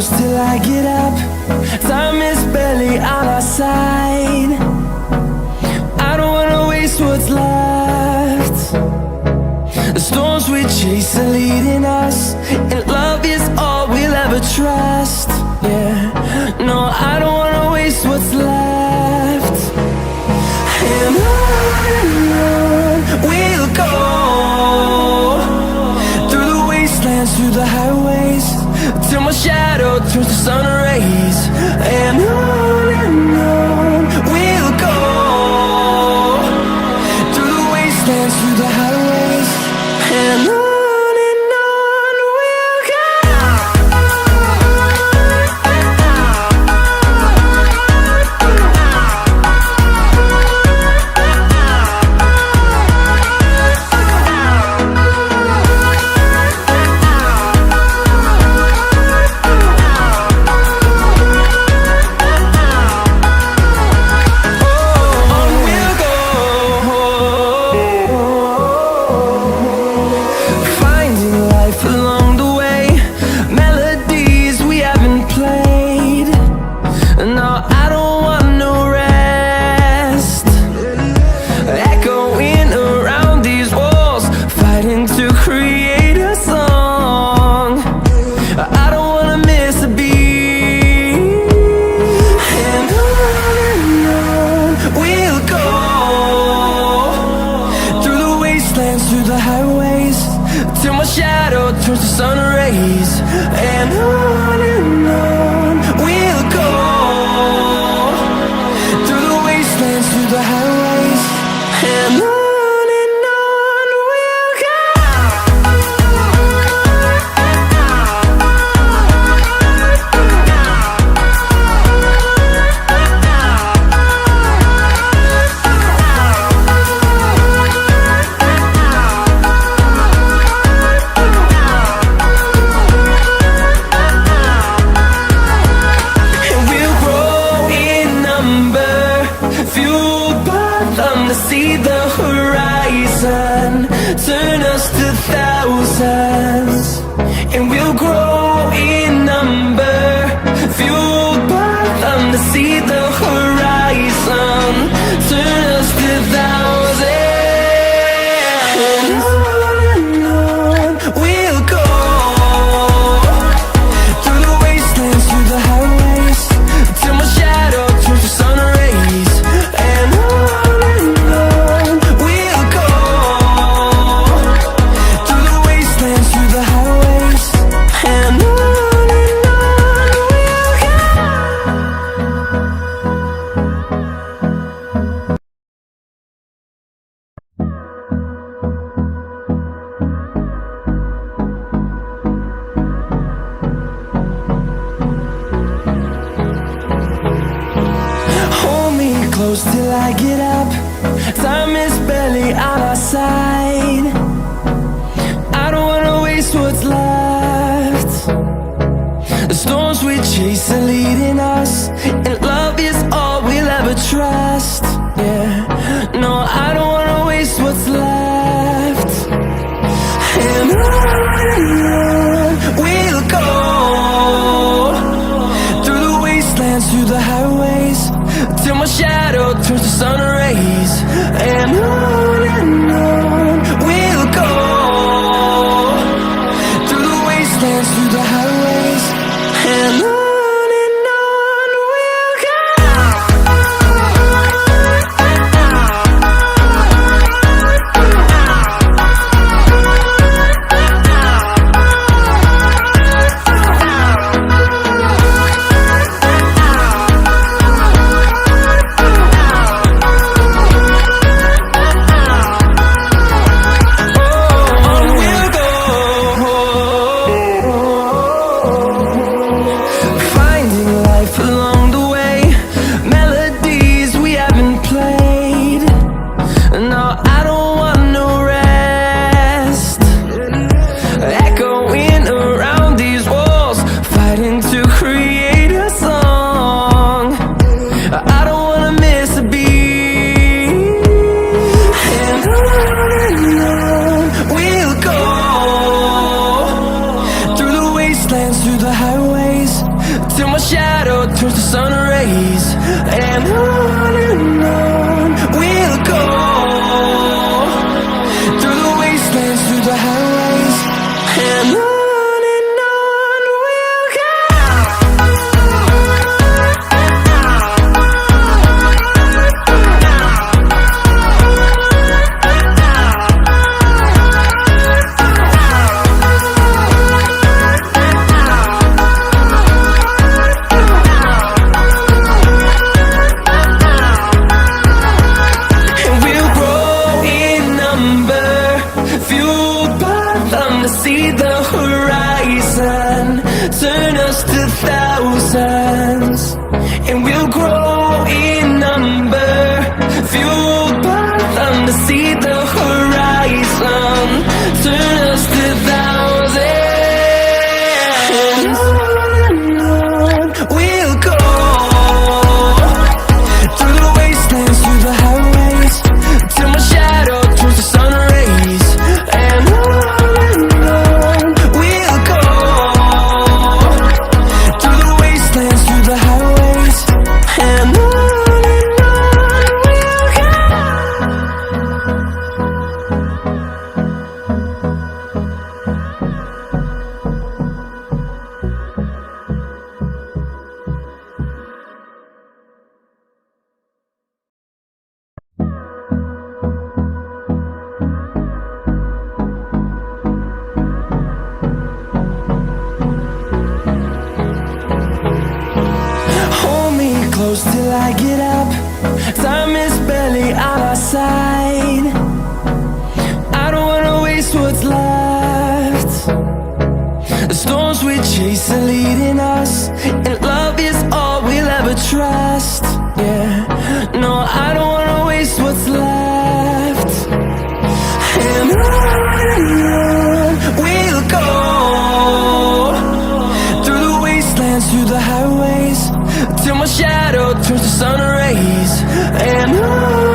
close till I get up. Time is barely on our side. I don't wanna waste what's left. The storms we chase are leading us, and love is all we'll ever trust. Yeah, no, I don't wanna waste what's left. And on we'll go, through the wastelands, through the highways, till my shadow turns to sun rays. And on we'll go, through the wastelands, through the highways, and on we'll go. Through the highways, till my shadow turns to sun rays. And on we'll go, through the wastelands, through the highways, and on we'll go. To see the horizon turn us to thousands, and we'll grow in number, fueled by them. To see the horizon turn us to thousands, and on we'll go, through the wastelands, through the highways, till my shadow turns to sun rays. And close till I get up. Time is barely on our side. I don't wanna waste what's left. The storms we chase are leading us, and love is all we'll ever trust. Yeah, no, I don't wanna waste what's left. And on we'll go, through the wastelands, through the highways, till my shadow turns to sun rays. And on we'll go, through the wastelands, through the highways, and on we'll go. rays. And on we'll go, through the wastelands, through the highways. And on we'll go. See the horizon, turn us to thousands, and we'll grow in number, fueled by them to see the horizon, turn us to thousands. And on we'll go, through the wastelands, through the highways, till my shadow turns to sun rays. And close till I get up. Time is barely on our side. I don't wanna waste what's left. The storms we chase are leading us, and love is all we'll ever trust. Yeah, no, I don't wanna waste what's left. And on we'll go, through the wastelands, through the highways, till my shadow turns to sun rays. And on